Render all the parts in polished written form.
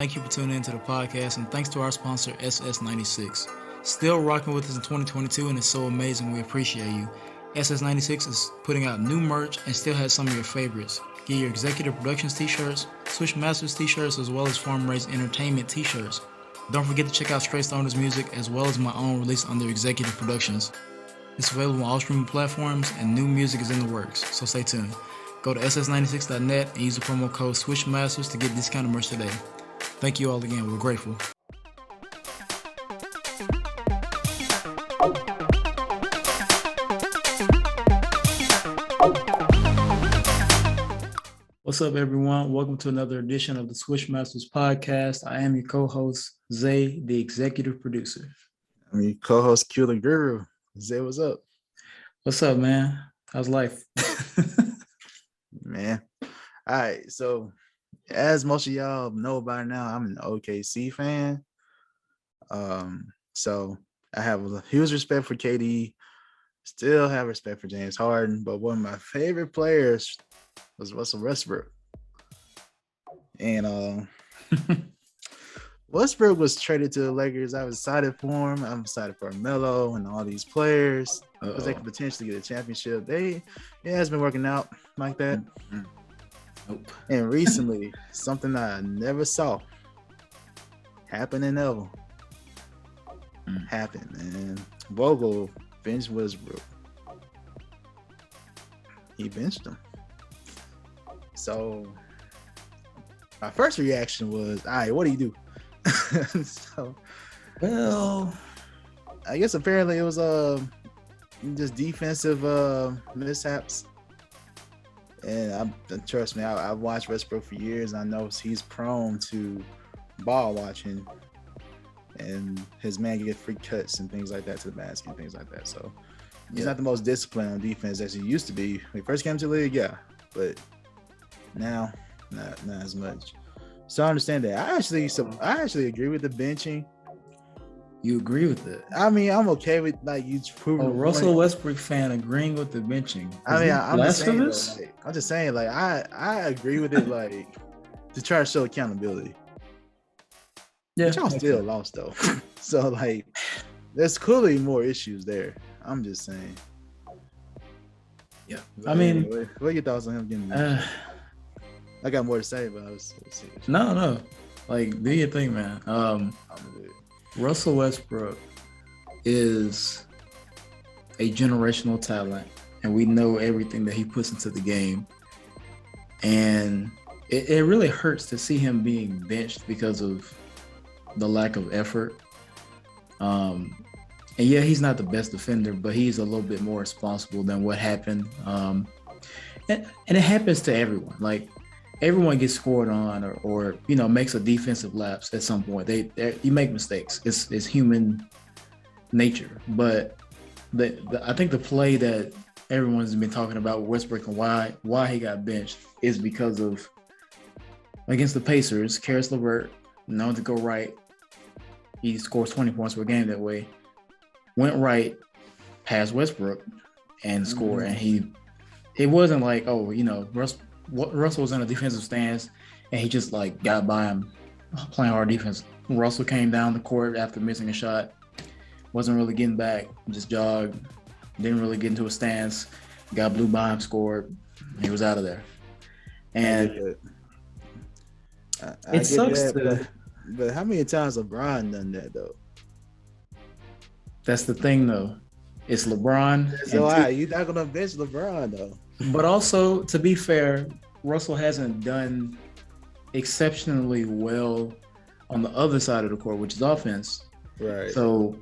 Thank you for tuning into the podcast, and thanks to our sponsor, SS96. Still rocking with us in 2022, and it's so amazing. We appreciate you. SS96 is putting out new merch and still has some of your favorites. Get your Executive Productions t-shirts, Swish Masters t-shirts, as well as Farm Raised Entertainment t-shirts. Don't forget to check out Straight Stoners music, as well as my own release under Executive Productions. It's available on all streaming platforms, and new music is in the works, so stay tuned. Go to ss96.net and use the promo code SWISHMASTERS to get this kind of merch today. Thank you all again. We're grateful. What's up, everyone? Welcome to another edition of the Swish Masters podcast. I am your co-host, Zay, the executive producer. I'm your co-host, Q the Guru. Zay, what's up? What's up, man? How's life? Man. All right. So, as most of y'all know by now, I'm an OKC fan. So I have a huge respect for KD. Still have respect for James Harden, but one of my favorite players was Russell Westbrook. And Westbrook was traded to the Lakers. I was excited for him. I'm excited for Melo and all these players because they could potentially get a championship. It has been working out like that. Mm-hmm. Nope. And recently, something I never saw happen in Ever happened, and Vogel benched Westbrook. He benched him. So my first reaction was, all right, what do you do? So, Well, I guess apparently it was just defensive mishaps. And trust me, I've watched Westbrook for years. I know he's prone to ball watching, and his man get free cuts and things like that to the basket and things like that. So he's not the most disciplined on defense as he used to be. When he first came to the league, yeah, but now not as much. So I understand that. I actually agree with the benching. you agree with it? I mean, I'm okay with you proving. A Russell Westbrook fan agreeing with the benching. I mean, I'm just saying, I agree with it, to try to show accountability. Yeah, but y'all still lost though. So there's clearly more issues there. I'm just saying. Yeah, but anyway, what are your thoughts on him getting? I got more to say, but let's see. No, do your thing, man. Russell Westbrook is a generational talent, and we know everything that he puts into the game. And it really hurts to see him being benched because of the lack of effort. And yeah, he's not the best defender, but he's a little bit more responsible than what happened. And it happens to everyone. Everyone gets scored on or makes a defensive lapse at some point. You make mistakes. It's human nature. But I think the play that everyone's been talking about with Westbrook and why he got benched is because of against the Pacers, Karis LeVert, known to go right. He scores 20 points per game that way. Went right past Westbrook and scored. And it wasn't Russell was in a defensive stance and he just got by him playing hard defense. Russell came down the court after missing a shot, wasn't really getting back, just jogged, didn't really get into a stance, got blew by him, scored, he was out of there. And it sucks but how many times LeBron done that though? That's the thing though. It's LeBron. So you're not gonna bench LeBron though. But also, to be fair, Russell hasn't done exceptionally well on the other side of the court, which is offense. Right. So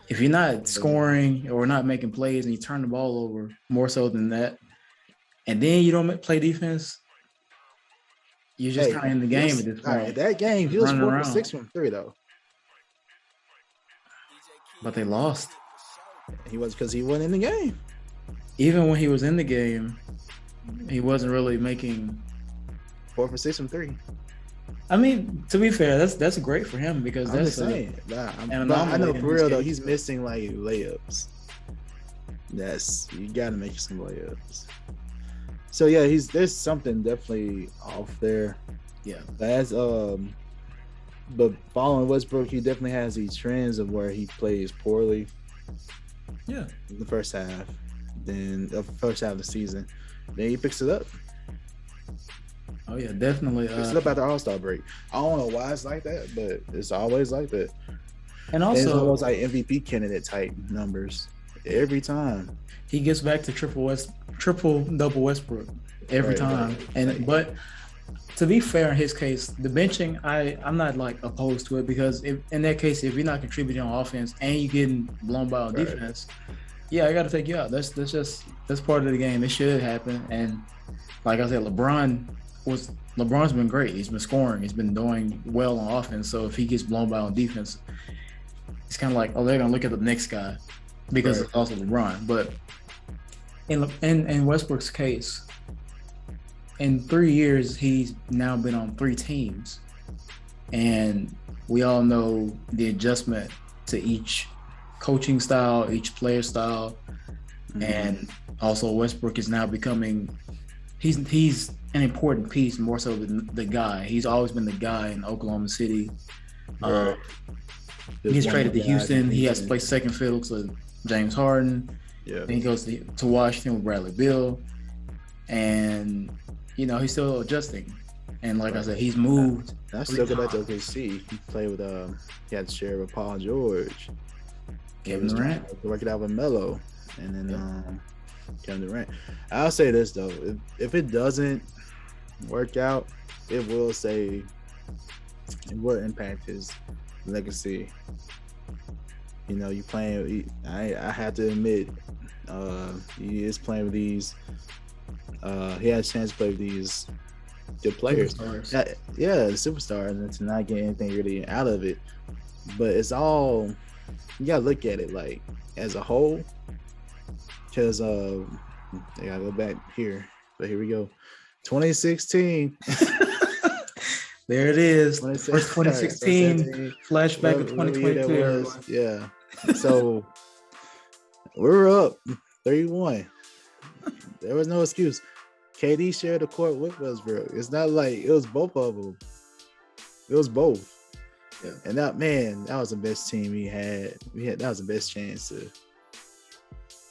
if you're not scoring or not making plays and you turn the ball over more so than that, and then you don't play defense, you're just kind of in the game at this point. Right, that game, he was 4 for 6 from 3 though. But they lost. He was because he wasn't in the game. Even when he was in the game, he wasn't really making 4 for 6 from 3. I mean, to be fair, that's great for him because I'm that's just saying. I know for real though, he's missing layups. You gotta make some layups. So yeah, there's something definitely off there. Yeah. As But following Westbrook, he definitely has these trends of where he plays poorly. Yeah. In the first half, then the first half of the season, then he picks it up. Oh yeah, definitely. Picks it up at the All-Star break. I don't know why it's like that, but it's always like that. And And it's also, almost like MVP candidate type numbers every time. he gets back to triple double Westbrook every Right, time. right. And but to be fair in his case, the benching, I'm not like opposed to it, because if in that case, if you're not contributing on offense and you're getting blown by on defense, yeah, I got to take you out. That's part of the game. It should happen. And like I said, LeBron's been great. He's been scoring. He's been doing well on offense. So if he gets blown by on defense, it's kind of like, oh, they're gonna look at the next guy because it's also LeBron. But in Westbrook's case, in 3 years, he's now been on 3 teams, and we all know the adjustment to each coaching style, each player style, and also Westbrook is now becoming. He's an important piece, more so than the guy. He's always been the guy in Oklahoma City. He gets traded to Houston. He has to play second fiddle to James Harden. Yeah. Then he goes to Washington with Bradley Beal. And, he's still adjusting. And like I said, he's moved. I still go back to OKC. He played with, he had to share with Paul George. Kevin Durant. Work it out with Melo. And then Kevin Durant. I'll say this, though. If it doesn't work out, it will impact his legacy. You playing. I have to admit, he is playing with these. He has a chance to play with these good players. The superstars, and to not get anything really out of it. But it's all, you gotta look at it like as a whole. Because I gotta go back here, but here we go. 2016. There it is. 2016 flashback of 2022. Yeah. So we were up 3-1. There was no excuse. KD shared the court with Westbrook. It's not like it was both of them. It was both. Yeah. And that was the best team we had. That was the best chance to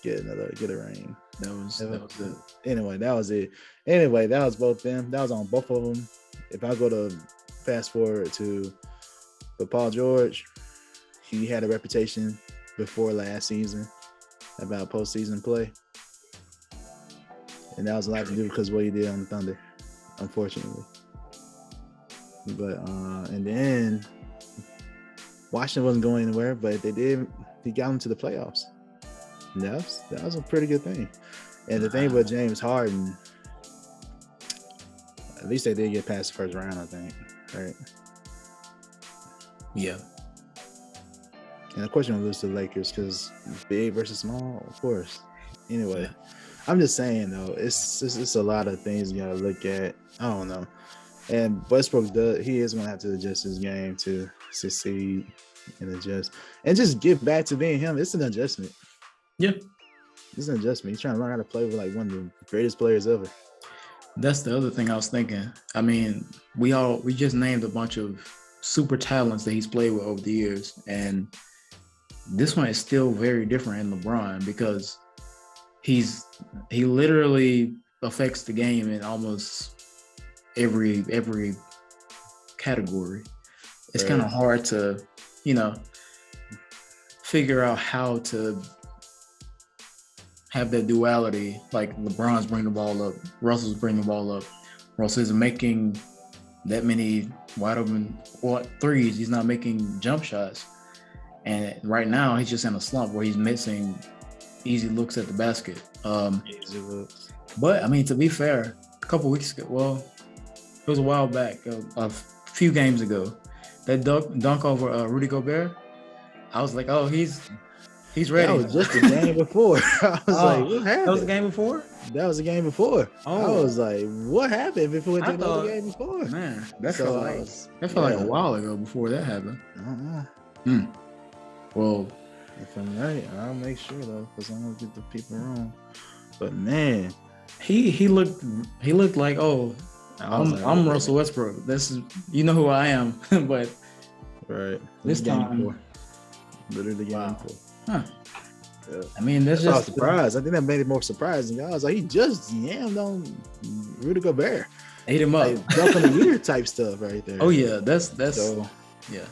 get a ring. That was it. Anyway, that was it. Anyway, that was both them. That was on both of them. If I go to fast forward to Paul George, he had a reputation before last season about postseason play. And that was a lot to do because of what he did on the Thunder, unfortunately. But and then Washington wasn't going anywhere, but he got them to the playoffs. And that was a pretty good thing. And the thing with James Harden, at least they did get past the first round, I think. Right? Yeah. And of course you're gonna lose to the Lakers because big versus small, of course. Anyway, I'm just saying though, it's a lot of things you gotta look at. I don't know. And Westbrook he is gonna have to adjust his game to succeed and adjust. And just get back to being him. It's an adjustment. Yeah. It's an adjustment. He's trying to learn how to play with like one of the greatest players ever. That's the other thing I was thinking. I mean, we just named a bunch of super talents that he's played with over the years, and this one is still very different in LeBron because he literally affects the game in almost every category. It's kind of hard to, figure out how to have that duality. Like LeBron's bringing the ball up, Russell's bringing the ball up. Russell isn't making that many wide open threes. He's not making jump shots. And right now he's just in a slump where he's missing easy looks at the basket. Easy looks. But I mean, to be fair, a couple weeks ago, well, it was a while back, a few games ago, that dunk over Rudy Gobert, I was like, oh, he's ready. That was just the game before. I was like, what happened? That was the game before? That was the game before. Oh. I was like, what happened before we did the game before? Man, that felt like a while ago before that happened. Well, if I'm right, I'll make sure though, because I don't get the people wrong. But man, he looked like, oh, I'm Russell Westbrook. This is, who I am. But Right. This time, literally game wow. 4. Huh. Yeah. I mean, that's I was just surprised. I think that made it more surprising. I was like, he just yammed on Rudy Gobert. ate him up. Like dunk of the year type stuff right there. Oh yeah, that's So yeah.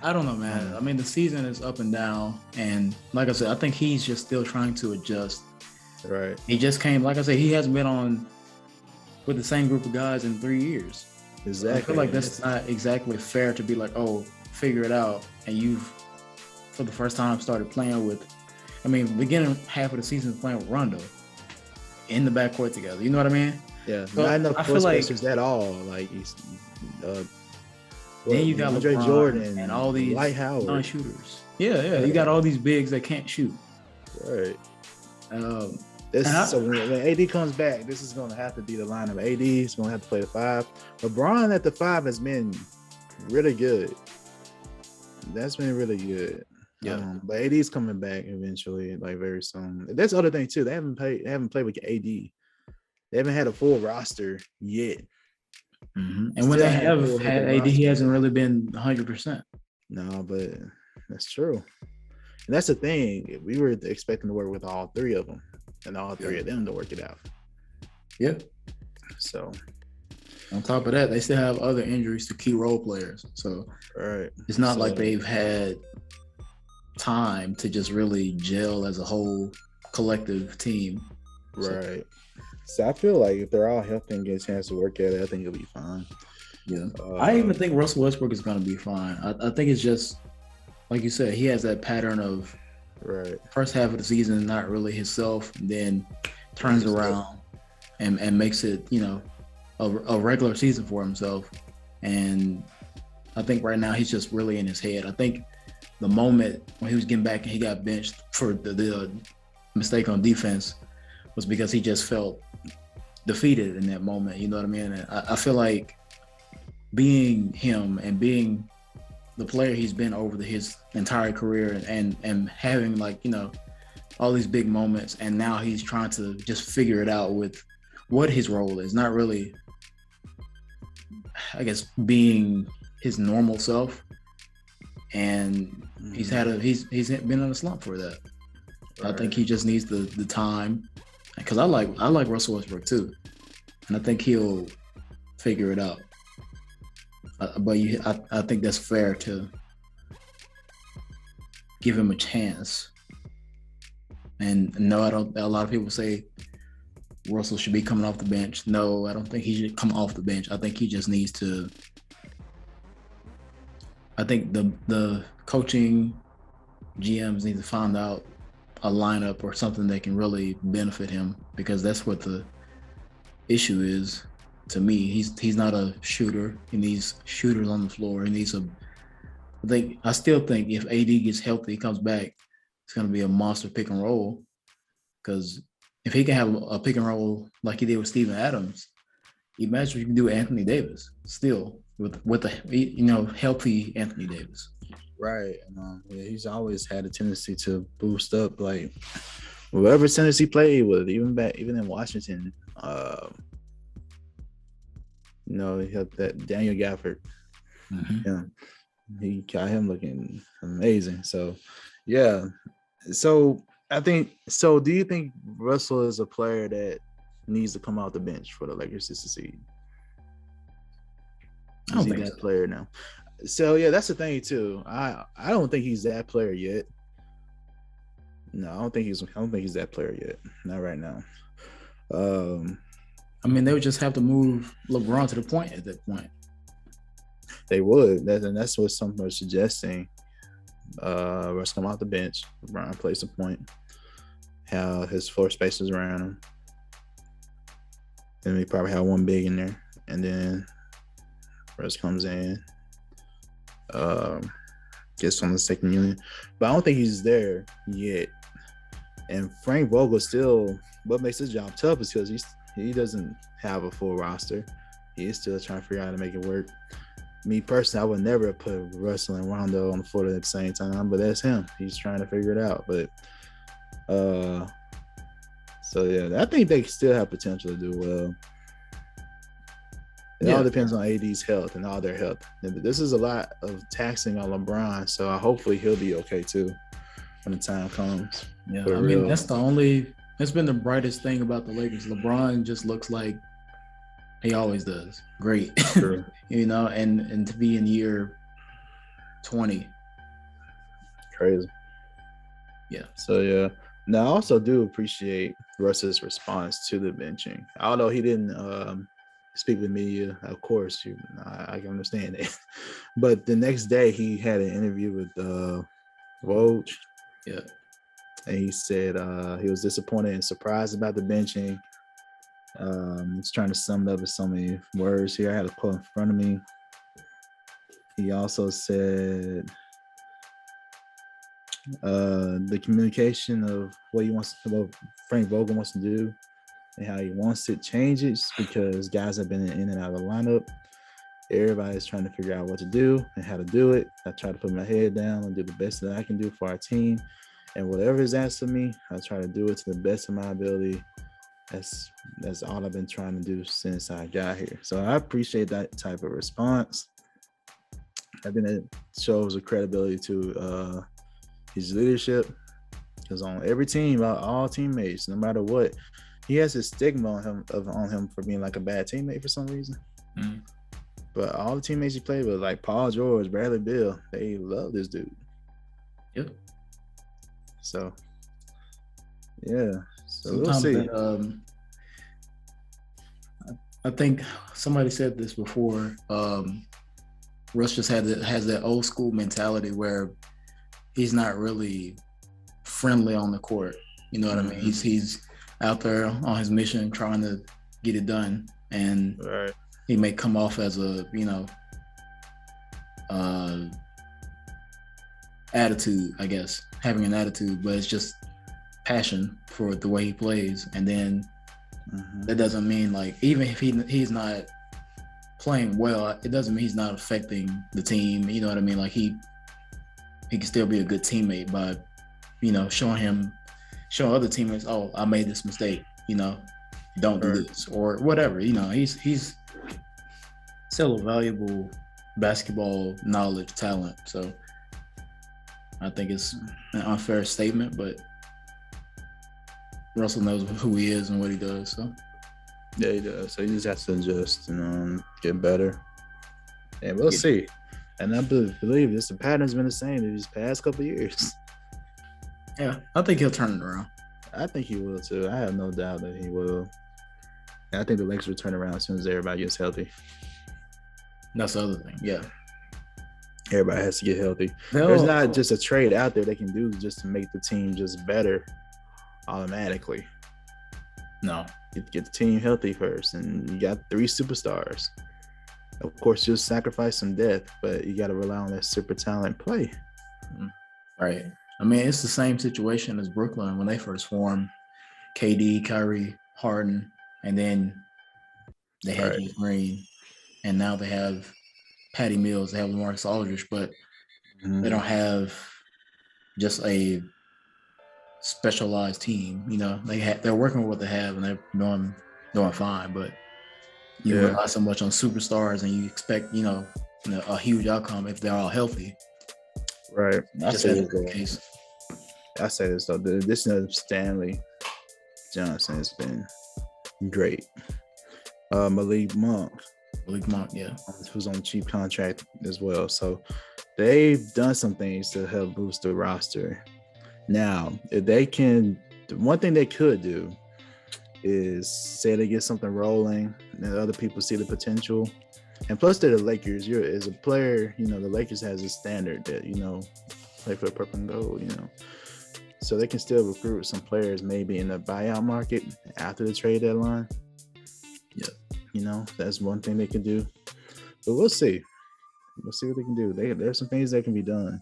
I don't know, man. I mean, the season is up and down, and like I said, I think he's just still trying to adjust. right. He just came, like I said, he hasn't been on with the same group of guys in 3 years. Exactly. I feel like that's not exactly fair to be like, oh, figure it out, and you've for the first time started playing with. I mean, beginning half of the season playing with Rondo in the backcourt together. You know what I mean? Yeah, So not enough I feel floor like spacers at all. Like he's then you got Andre LeBron Jordan and all these Dwight Howard non-shooters. Yeah. You got all these bigs that can't shoot. Right. Um, So when AD comes back, this is going to have to be the lineup. AD is going to have to play the 5. LeBron at the 5 has been really good. That's been really good. Yeah. But AD is coming back eventually, like very soon. That's the other thing too. They haven't played with AD. They haven't had a full roster yet. Mm-hmm. And when they have had AD, he hasn't really been 100%. No, but that's true. And that's the thing. We were expecting to work with all 3 of them, and all 3 of them to work it out. Yeah. So on top of that, they still have other injuries to key role players. So it's not like they've had time to just really gel as a whole collective team. Right. So I feel like if they're all healthy and get a chance to work at it, I think it'll be fine. Yeah. I even think Russell Westbrook is going to be fine. I think it's just, like you said, he has that pattern of first half of the season, not really himself, and then turns around and makes it, a regular season for himself. And I think right now he's just really in his head. I think the moment when he was getting back and he got benched for the mistake on defense was because he just felt defeated in that moment. You know what I mean? And I feel like being him and being the player he's been over his entire career and having all these big moments, and now he's trying to just figure it out with what his role is, not really, I guess, being his normal self. And he's been in a slump for that. I think he just needs the time, because I like Russell Westbrook too, and I think he'll figure it out. But I think that's fair to give him a chance. And no, I don't. A lot of people say Russell should be coming off the bench. No, I don't think he should come off the bench. I think he just needs to. I think the coaching GMs need to find out a lineup or something that can really benefit him, because that's what the issue is. To me, he's not a shooter. He needs shooters on the floor. He needs I still think if AD gets healthy, comes back, it's going to be a monster pick and roll. Because if he can have a pick and roll like he did with Steven Adams, imagine what you can do with Anthony Davis still with a healthy Anthony Davis. Right. He's always had a tendency to boost up, like whoever centers he played with, even in Washington. He had that Daniel Gafford. Mm-hmm. Yeah, he got him looking amazing. So, yeah. So I think. So, do you think Russell is a player that needs to come off the bench for the Lakers to succeed? I don't think that so. player now. So yeah, that's the thing too. I don't think he's that player yet. No, I don't think he's that player yet. Not right now. I mean, they would just have to move LeBron to the point at that point. They would. That's what some are suggesting. Russ come off the bench. LeBron plays the point. Have his floor spacers around him. Then we probably have one big in there, and then Russ comes in. Gets on the second unit, but I don't think he's there yet. And Frank Vogel still, what makes his job tough is because he doesn't have a full roster. He is still trying to figure out how to make it work. Me personally, I would never put Russell and Rondo on the floor at the same time, but that's him. He's trying to figure it out. But so yeah, I think they still have potential to do well. It all depends on AD's health and all their health. And this is a lot of taxing on LeBron, so hopefully he'll be okay too when the time comes. Yeah, I mean, that's been the brightest thing about the Lakers. LeBron just looks like he always does. Great. True. You know, and to be in year 20. Crazy. Yeah. So yeah. Now I also do appreciate Russ's response to the benching. Although he didn't speak with media, of course, I can understand it. But the next day he had an interview with Vogel. Yeah. And he said he was disappointed and surprised about the benching. He's trying to sum it up with so many words here. I had a quote in front of me. He also said the communication of what Frank Vogel wants to do and how he wants it changes because guys have been in and out of the lineup. Everybody's trying to figure out what to do and how to do it. I try to put my head down and do the best that I can do for our team. And whatever is asked of me, I try to do it to the best of my ability. That's all I've been trying to do since I got here. So I appreciate that type of response. I think it shows a credibility to his leadership. Because on every team, all teammates, no matter what, he has a stigma on him for being like a bad teammate for some reason. Mm-hmm. But all the teammates he played with, like Paul George, Bradley Beal, they love this dude. Yep. So, yeah. So we'll see. I think somebody said this before. Russ just has that old school mentality where he's not really friendly on the court. You know what I mean? He's out there on his mission trying to get it done, and he may come off as a attitude, I guess, having an attitude, but it's just passion for the way he plays. And then that doesn't mean, like, even if he's not playing well, it doesn't mean he's not affecting the team. You know what I mean? Like, he can still be a good teammate by, showing other teammates, oh, I made this mistake, don't do this or whatever. He's still a valuable basketball knowledge talent. So I think it's an unfair statement, but Russell knows who he is and what he does. So yeah, he does. So he just has to adjust and get better. And we'll see. And I believe the pattern's been the same these past couple of years. Yeah, I think he'll turn it around. I think he will too. I have no doubt that he will. And I think the Lakers will turn around as soon as everybody gets healthy. That's the other thing. Yeah. Everybody has to get healthy. There's not just a trade out there they can do just to make the team just better automatically. No. Get the team healthy first. And you got 3 superstars. Of course, you'll sacrifice some depth, but you got to rely on that super talent play. Right. I mean, it's the same situation as Brooklyn when they first formed. KD, Kyrie, Harden, and then they had Jeff Green, and now they have Patty Mills, they have LaMarcus Aldridge, but they don't have just a specialized team. They're working with what they have, and they're doing fine. But you rely so much on superstars, and you expect a huge outcome if they're all healthy. Right. I say this though. The addition of Stanley Johnson has been great. Malik Monk, yeah, who's on a cheap contract as well. So they've done some things to help boost the roster. Now, if they can, one thing they could do is say they get something rolling and other people see the potential. And plus, they're the Lakers. As a player, the Lakers has a standard that, play for the purple and gold, So they can still recruit some players maybe in the buyout market after the trade deadline. Yeah. That's one thing they can do. But we'll see. We'll see what they can do. There's some things that can be done.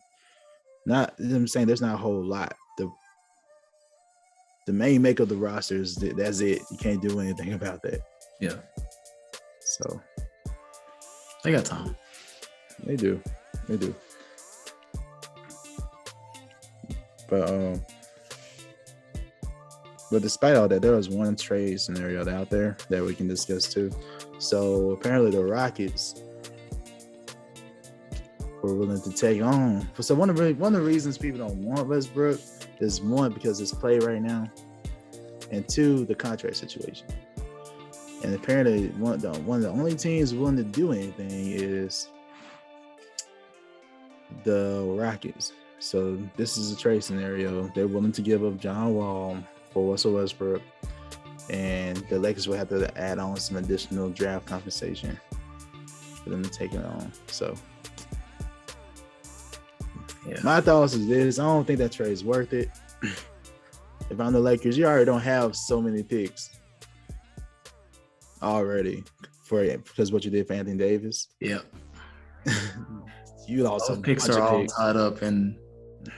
I'm saying there's not a whole lot. The main make of the roster is that's it. You can't do anything about that. Yeah. So they got time. They do. But despite all that, there was one trade scenario out there that we can discuss too. So apparently the Rockets were willing to take on. So one of the reasons people don't want Westbrook is, one, because his play right now, and two, the contract situation. And apparently one of the only teams willing to do anything is the Rockets. So this is a trade scenario. They're willing to give up John Wall for Russell Westbrook, and the Lakers will have to add on some additional draft compensation for them to take it on. So yeah, my thoughts is this: I don't think that trade is worth it. If I'm the Lakers, you already don't have so many picks already because what you did for Anthony Davis. Yeah. You lost those picks are all tied up, and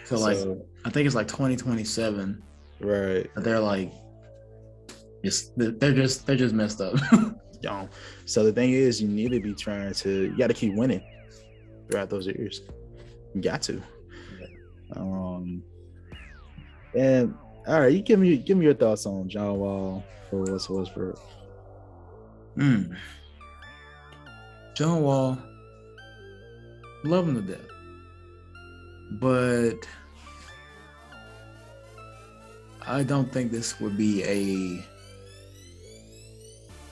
so like I think it's like 2027. Right. They're like they're just messed up. So the thing is, you need to be you got to keep winning throughout those years. You got to. And all right, you give me your thoughts on John Wall for Russell Westbrook. John Wall, love him to death, but I don't think this would be a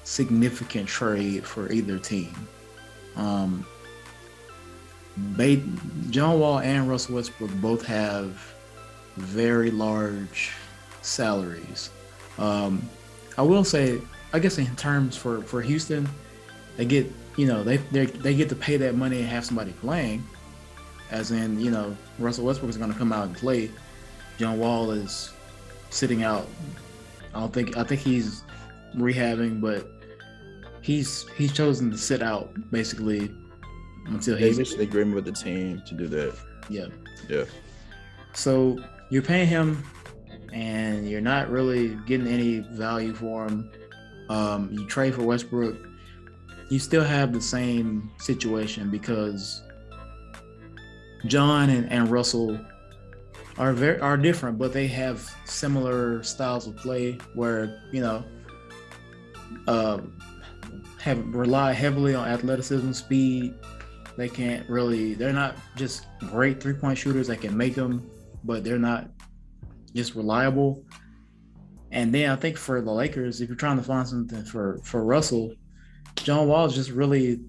significant trade for either team. John Wall and Russell Westbrook both have very large salaries. I will say, I guess in terms for Houston, they get they get to pay that money and have somebody playing. As in, Russell Westbrook is going to come out and play. John Wall is sitting out. I think he's rehabbing, but he's chosen to sit out basically until they reached the agreement with the team to do that. Yeah. So you're paying him, and you're not really getting any value for him. You trade for Westbrook, you still have the same situation because John and Russell are different, but they have similar styles of play where rely heavily on athleticism, speed. They're not just great 3-point shooters that can make them, but they're not just reliable. And then I think for the Lakers, if you're trying to find something for Russell, John Wall is just really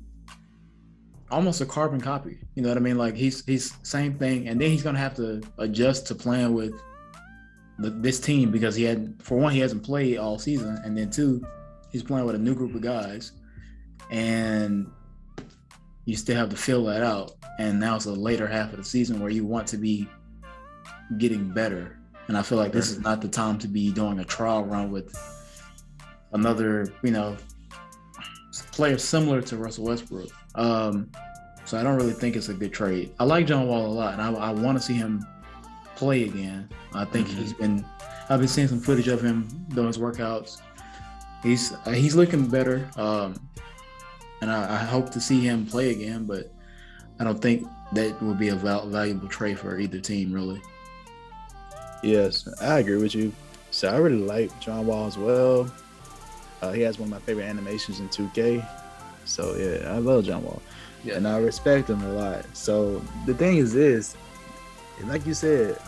almost a carbon copy. You know what I mean? Like he's same thing, and then he's gonna have to adjust to playing with this team because he hasn't played all season, and then two, he's playing with a new group of guys, and you still have to fill that out. And now it's a later half of the season where you want to be getting better. And I feel like this is not the time to be doing a trial run with another, player similar to Russell Westbrook. So I don't really think it's a good trade. I like John Wall a lot, and I want to see him play again. I think I've been seeing some footage of him doing his workouts. He's looking better, and I hope to see him play again, but I don't think that would be a valuable trade for either team, really. Yes, I agree with you. So I really like John Wall as well. He has one of my favorite animations in 2K. So yeah, I love John Wall. Yeah. And I respect him a lot. So the thing is this, like you said,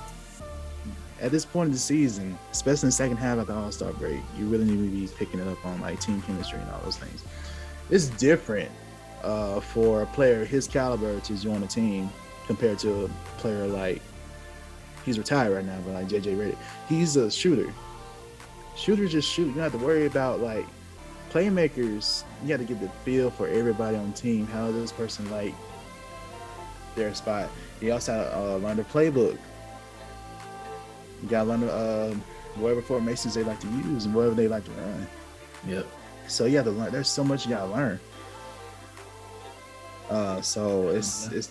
at this point of the season, especially in the second half of the All-Star break, you really need to be picking it up on like team chemistry and all those things. It's different for a player his caliber to join a team compared to a player like, he's retired right now, but like JJ Redick. He's a shooter. Shooters just shoot. You don't have to worry about like playmakers. You got to get the feel for everybody on the team. How does this person like their spot? You also have to learn the playbook. You got to learn whatever formations they like to use and whatever they like to run. Yep. So you have to learn. There's so much you got to learn. So it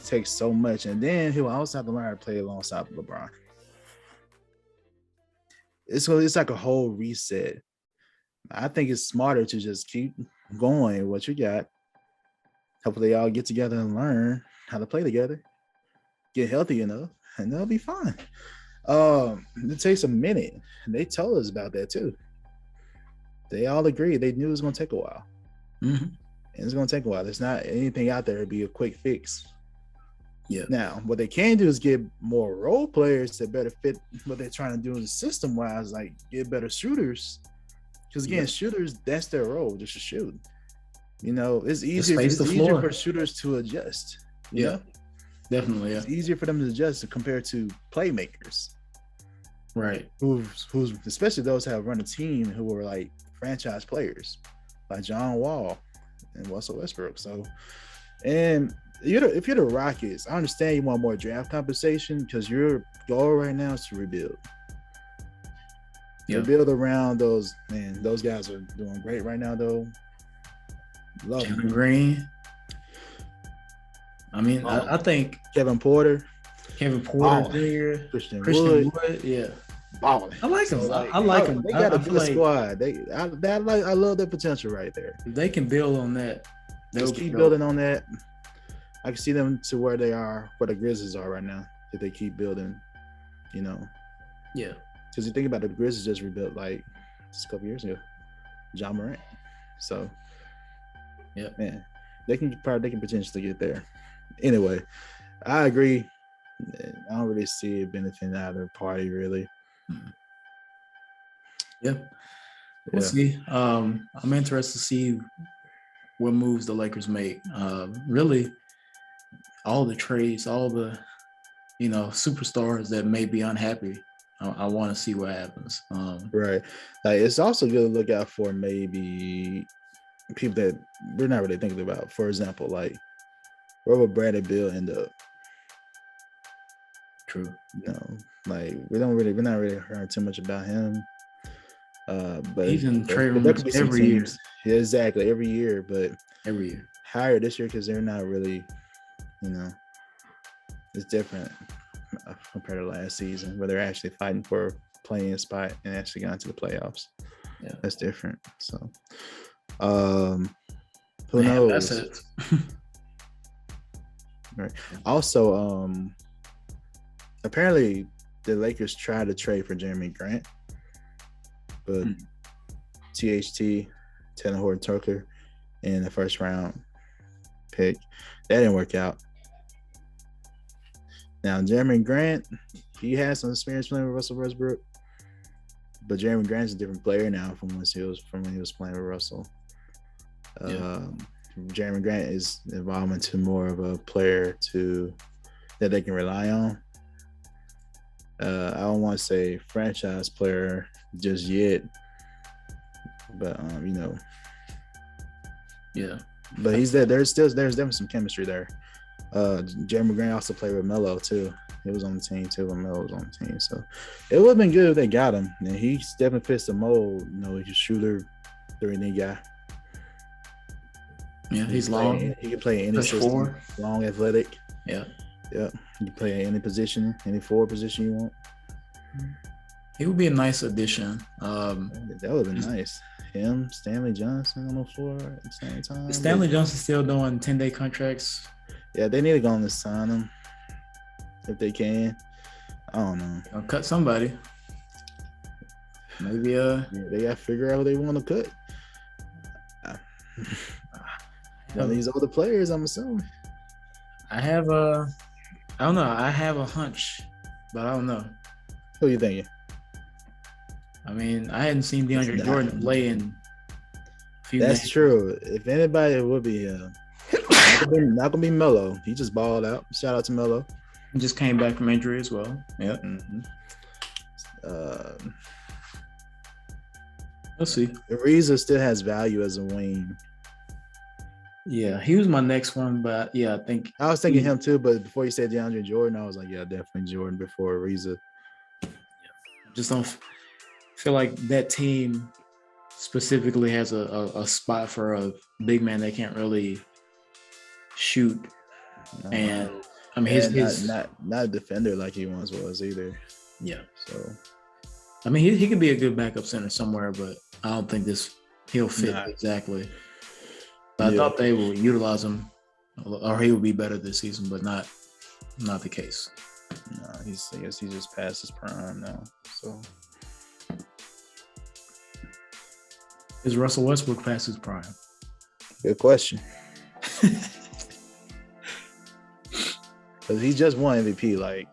takes so much, and then he'll also have to learn how to play alongside LeBron. It's like a whole reset. I think it's smarter to just keep going what you got. Hopefully, they all get together and learn how to play together, get healthy enough, and they'll be fine. It takes a minute. They told us about that too. They all agreed. They knew it was going to take a while. Mm-hmm. And it's gonna take a while. There's not anything out there to be a quick fix. Yeah. Now, what they can do is get more role players that better fit what they're trying to do in the system wise, like get better shooters. Because again, shooters, that's their role, just to shoot. You know, it's easier for shooters to adjust. You know? Definitely. Yeah. It's easier for them to adjust compared to playmakers. Right. Who's especially those who have run a team who are like franchise players, like John Wall and Russell Westbrook. So, and if you're the Rockets, I understand you want more draft compensation because your goal right now is to rebuild. Rebuild around those guys are doing great right now though. Love Kevin Green. I mean, I think Kevin Porter Jr., Christian Wood. Yeah. Balling. I like him. I like him. They got a good squad. I love their potential right there. If they can build on that. Just keep building on that. I can see them to where they are, where the Grizzlies are right now. If they keep building, you know. Yeah. Because you think about it, the Grizzlies just rebuilt like just a couple years ago. John Morant. So yeah, man, they can potentially get there. Anyway, I agree. I don't really see it benefiting either party really. Yeah. We'll see. I'm interested to see what moves the Lakers make. Really, all the trades, all the superstars that may be unhappy. I want to see what happens. Right. Like it's also good to look out for maybe people that we're not really thinking about. For example, like where would Bradley Beal end up? True. You know, like we're not really hearing too much about him. But even trade rumors every year. Yeah, exactly, every year, but every year higher this year because they're not really, it's different compared to last season where they're actually fighting for a playing spot and actually got into the playoffs. Yeah, that's different. So, who knows? That's it. Right. Also, apparently the Lakers tried to trade for Jeremy Grant, but THT, Taylor Horton-Tucker, in the first round pick, that didn't work out. Now, Jeremy Grant, he has some experience playing with Russell Westbrook, but Jeremy Grant's a different player now from when he was playing with Russell. Jeremy Grant is evolving to more of a player that they can rely on. I don't want to say franchise player just yet, but yeah. But he's there. There's definitely some chemistry there. Jeremy Grant also played with Melo too. He was on the team too, and Melo was on the team. So it would have been good if they got him. And he definitely fits the mold. He's a shooter, 3-and-D guy. Yeah, he's long. He can play in any system. Long, athletic. Yeah. Yeah. You can play in any position, any forward position you want. He would be a nice addition. That would have been nice. Him, Stanley Johnson on the floor at the same time. Stanley Johnson still doing 10-day contracts. Yeah, they need to go on and sign him if they can. I don't know. I'll cut somebody. Maybe they got to figure out what they want to cut. These older players, I'm assuming. I don't know. I have a hunch, but I don't know. Who you thinking? I mean, I hadn't seen DeAndre Jordan play in a few That's games. true. If anybody, it would be not gonna be Melo. He just balled out. Shout out to Melo. He just came back from injury as well. Yeah. Mm-hmm. Let's see. Ariza still has value as a wing. Yeah, he was my next one, but yeah, I was thinking him too. But before you said DeAndre Jordan, I was like, yeah, definitely Jordan before Ariza. Yeah. I just don't feel like that team specifically has a spot for a big man that can't really shoot. And I mean, he's not a defender like he once was either. Yeah. So, I mean, he could be a good backup center somewhere, but I don't think he'll fit exactly. I thought they would utilize him, or he would be better this season, but not the case. No, I guess he just passed his prime now. So, is Russell Westbrook past his prime? Good question. Because he just won MVP. Like,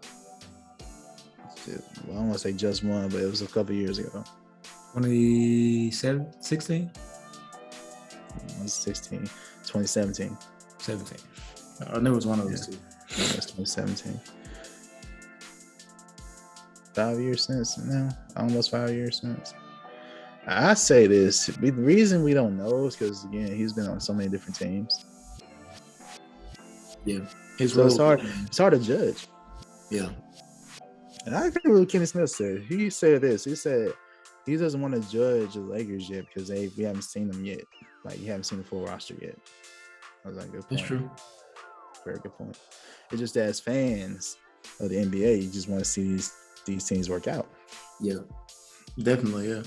I don't want to say just won, but it was a couple years ago. 2016? 2017. 17. I knew it was one of those two. Yeah, it's 2017. 5 years since now. Almost 5 years since. I say this. The reason we don't know is because, again, he's been on so many different teams. Yeah. So it's hard to judge. Yeah. And I agree with what Kenny Smith said. He said this. He said he doesn't want to judge the Lakers yet because we haven't seen them yet. Like, you haven't seen the full roster yet. I was like, good point. That's true. Very good point. It's just that as fans of the NBA, you just want to see these teams work out. Yeah. Definitely, yeah.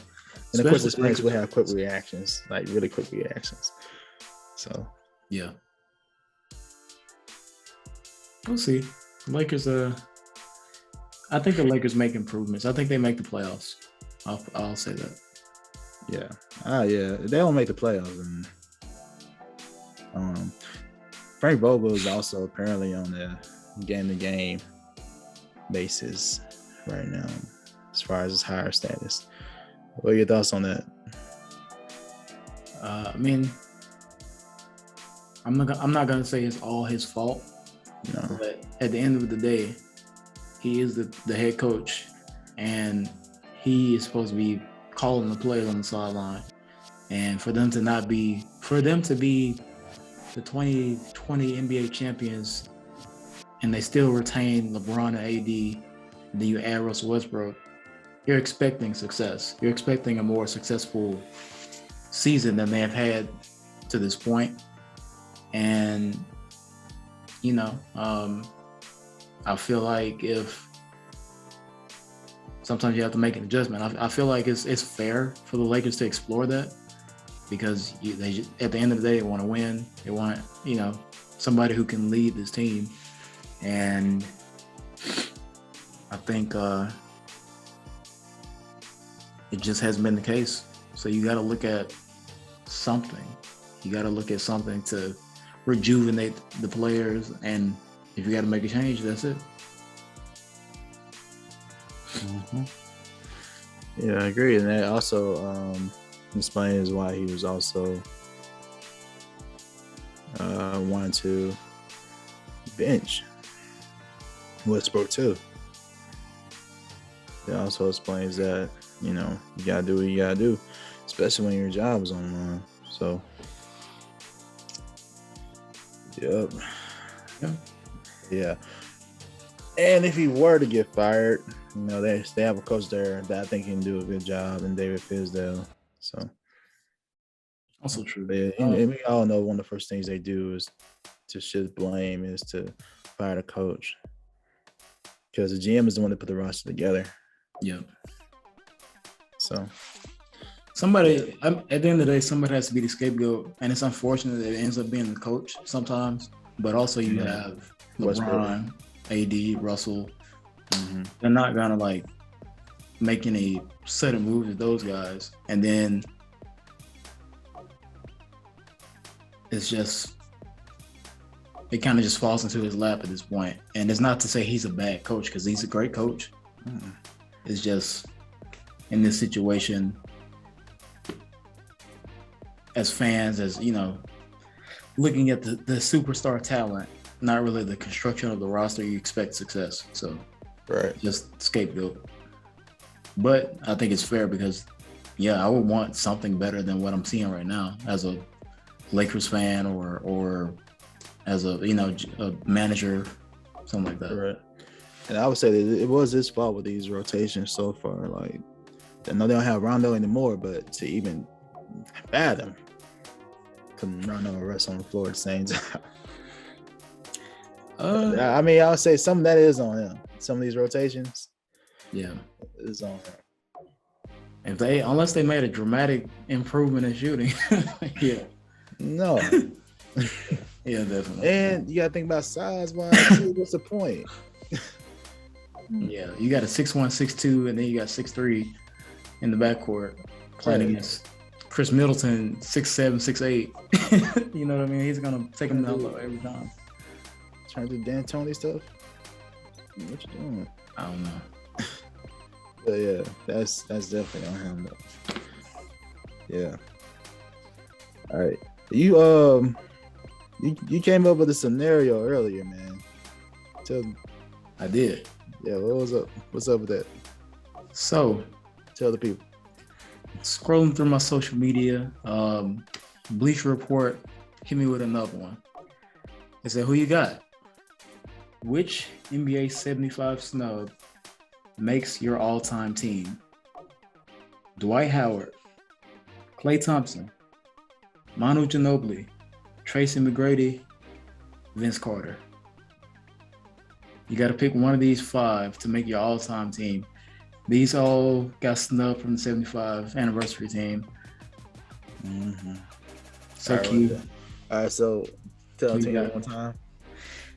And of course, the Spurs will have quick reactions, like really quick reactions. So, yeah. We'll see. Lakers, I think the Lakers make improvements. I think they make the playoffs. I'll say that. Yeah. Yeah. If they don't make the playoffs, and Frank Vogel is also apparently on the game-to-game basis right now, as far as his higher status. What are your thoughts on that? I mean, I'm not gonna say it's all his fault. No. But at the end of the day, he is the head coach, and he is supposed to be calling the plays on the sideline. And for them to be the 2020 NBA champions, and they still retain LeBron and AD, then you add Russell Westbrook, you're expecting success. You're expecting a more successful season than they have had to this point. And, I feel like if sometimes you have to make an adjustment, I feel like it's fair for the Lakers to explore that, because they at the end of the day, they want to win. They want, somebody who can lead this team. And I think it just hasn't been the case. So you got to look at something. You got to look at something to rejuvenate the players. And if you got to make a change, that's it. Mm-hmm. Yeah, I agree. And that also explains why he was also wanting to bench Westbrook too. It also explains that, you gotta do what you gotta do, especially when your job is on the line. So, yep. Yeah. And if he were to get fired, they have a coach there that I think can do a good job, and David Fizdale. So, also true. And we all know one of the first things they do is to shift blame, is to fire the coach, because the GM is the one that put the roster together. Yeah. So, somebody, at the end of the day, somebody has to be the scapegoat, and it's unfortunate that it ends up being the coach sometimes. But also, you have LeBron, AD, Russell. Mm-hmm. They're not gonna make any sudden moves with those guys, and then it's just, it kind of just falls into his lap at this point. And it's not to say he's a bad coach, because he's a great coach. Mm-hmm. It's just, in this situation, as fans, looking at the superstar talent, not really the construction of the roster, you expect success. So, right, just scapegoat. But I think it's fair, because, I would want something better than what I'm seeing right now as a Lakers fan, or as a manager, something like that. Right. And I would say that it was his fault with these rotations so far. Like, I know they don't have Rondo anymore, but to even fathom putting Rondo and Russ on the floor at the same time. I would say some of that is on him. Some of these rotations, is on him. Unless they made a dramatic improvement in shooting, No. Yeah, definitely. And you gotta think about size-wise too. What's the point? Yeah, you got a 6'1", 6'2", and then you got 6'3" in the backcourt playing against Chris Middleton, 6'7", 6'8". You know what I mean? He's gonna take him down low every time. Trying to do D'Antoni stuff. What you doing? I don't know. But yeah, that's definitely on him though. Yeah. All right. You came up with a scenario earlier, man. I did. Yeah, what was up? What's up with that? So, tell the people. Scrolling through my social media, Bleacher Report hit me with another one. They said, "Who you got? Which NBA 75 snub makes your all-time team? Dwight Howard, Klay Thompson, Manu Ginobili, Tracy McGrady, Vince Carter. You got to pick one of these 5 to make your all-time team. These all got snubbed from the 75 anniversary team." Mm-hmm. So cute. All right, so tell me one time.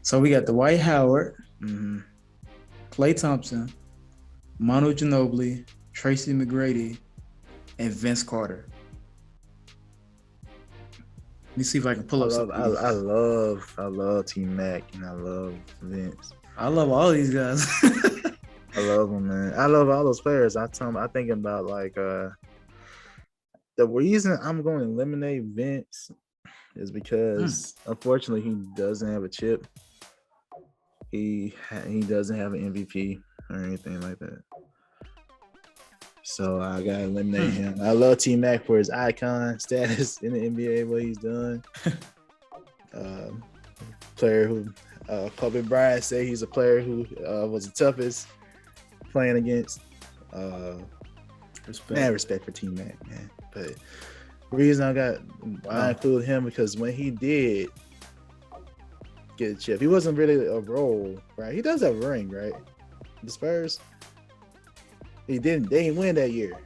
So we got Dwight Howard, mm-hmm. Klay Thompson, Manu Ginobili, Tracy McGrady, and Vince Carter. Let me see if I can pull up something. I love Team Mac, and I love Vince. I love all these guys. I love them, man. I love all those players. I think about like the reason I'm going to eliminate Vince is because unfortunately he doesn't have a chip. He doesn't have an MVP or anything like that. So I gotta eliminate him. I love T Mac for his icon status in the NBA, what he's done. Player who Kobe Bryant say he's a player who was the toughest playing against. Respect for T Mac, man. But the reason I include him because when he did get a chip, he wasn't really a role, right? He does have a ring, right? The Spurs. They didn't win that year.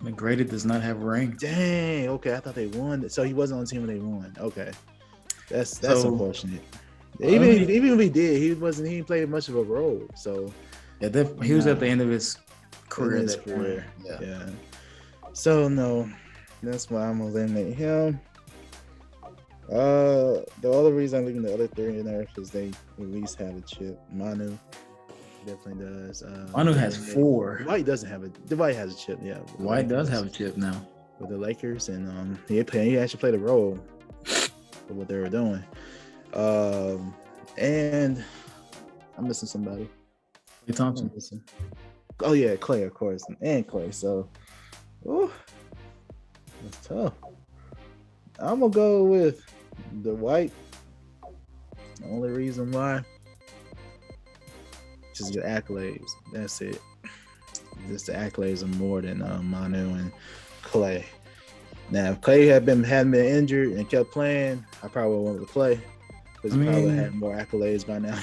McGrady does not have a ring. Dang. Okay, I thought they won. So he wasn't on the team when they won. Okay, that's unfortunate. Even if he did, he didn't play much of a role. So yeah, he was at the end of his career. Yeah. So no, that's why I'm gonna eliminate him. The other reason I'm leaving the other 3 in there is because they at least have a chip. Manu definitely does. Manu has 4. Dwight has a chip. Yeah, Dwight does have a chip now with the Lakers, and he actually played a role for what they were doing. And I'm missing somebody. Klay Thompson. Oh yeah, Klay, of course, and Klay. So, that's tough. I'm gonna go with Dwight. The only reason why, just get accolades. That's it. Just the accolades are more than Manu and Klay. Now, if Klay hadn't been injured and kept playing, I probably went with Klay because he probably had more accolades by now.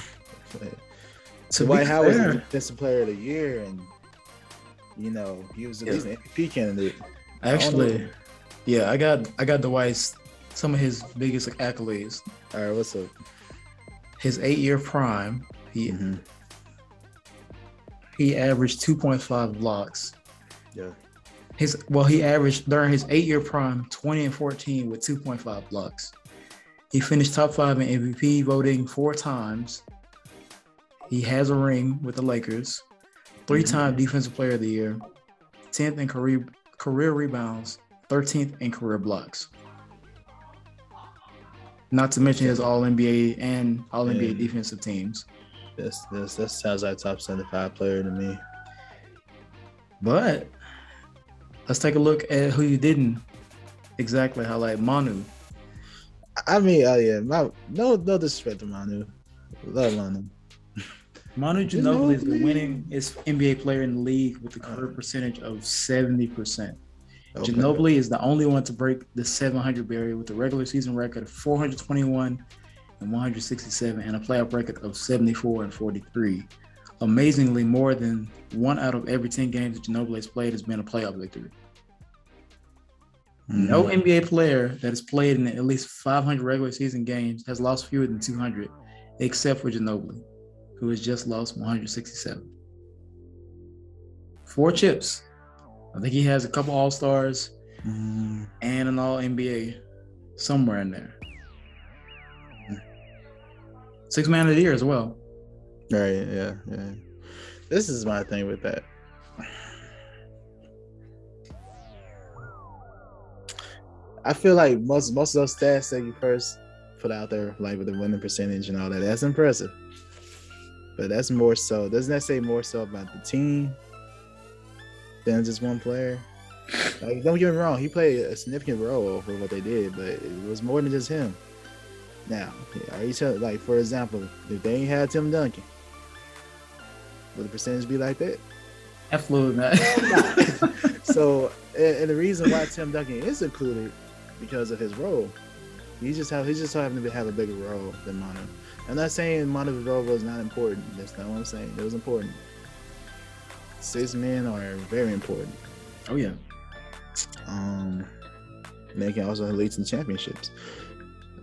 Dwight Howard was the defensive player of the year, and he was at least an MVP candidate. Actually, yeah, I got Dwight's some of his biggest accolades. All right, what's up? His 8-year prime, he averaged 2.5 blocks. Yeah. He averaged during his 8-year prime 20 and 14 with 2.5 blocks. He finished top 5 in MVP voting 4 times. He has a ring with the Lakers. 3-time Defensive Player of the Year. 10th in career rebounds. 13th in career blocks. Not to mention his All-NBA and All-NBA defensive teams. That sounds like top 75 player to me. But let's take a look at who you didn't exactly highlight. Manu. I mean, no disrespect to Manu. Love Manu. Manu Ginobili is the winningest NBA player in the league with a career percentage of 70%. Okay. Ginobili is the only one to break the 700 barrier with a regular season record of 421 and 167 and a playoff record of 74 and 43. Amazingly, more than 1 out of every 10 games that Ginobili has played has been a playoff victory. No NBA player that has played in at least 500 regular season games has lost fewer than 200, except for Ginobili, who has just lost 167. 4 chips. I think he has a couple All-Stars. Mm. and an All NBA somewhere in there. 6th man of the year as well. Right, yeah. This is my thing with that. I feel like most of those stats that you first put out there, like with the winning percentage and all that, that's impressive. But that's more so. Doesn't that say more so about the team than just one player? Like, don't get me wrong, he played a significant role for what they did, but it was more than just him. Now, are you telling, like, for example, if they ain't had Tim Duncan, would the percentage be like that? Absolutely not. So, and the reason why Tim Duncan is included because of his role. He just happened to have a bigger role than Manu. I'm not saying Manu's role was not important. That's not what I'm saying. It was important. 6 men are very important. Oh yeah. They can also lead to championships.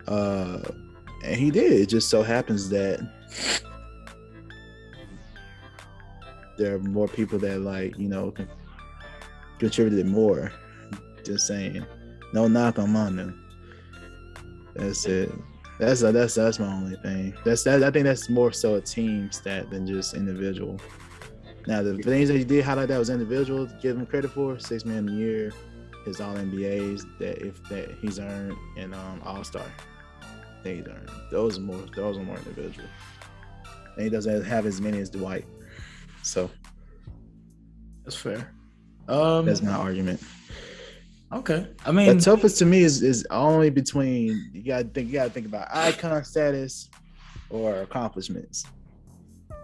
And he did. It just so happens that there are more people that, like, you know, contributed more. Just saying. No knock on Manu. That's it. That's my only thing. I think that's more so a team stat than just individual. Now, the things that you did highlight that was individual, give him credit for 6 man of the year, his All NBAs that he's earned, and All-Star that he's earned. Those are more individual. And he doesn't have as many as Dwight. So that's fair. That's my argument. Okay. I mean, the toughest to me is only between you gotta think about icon status or accomplishments.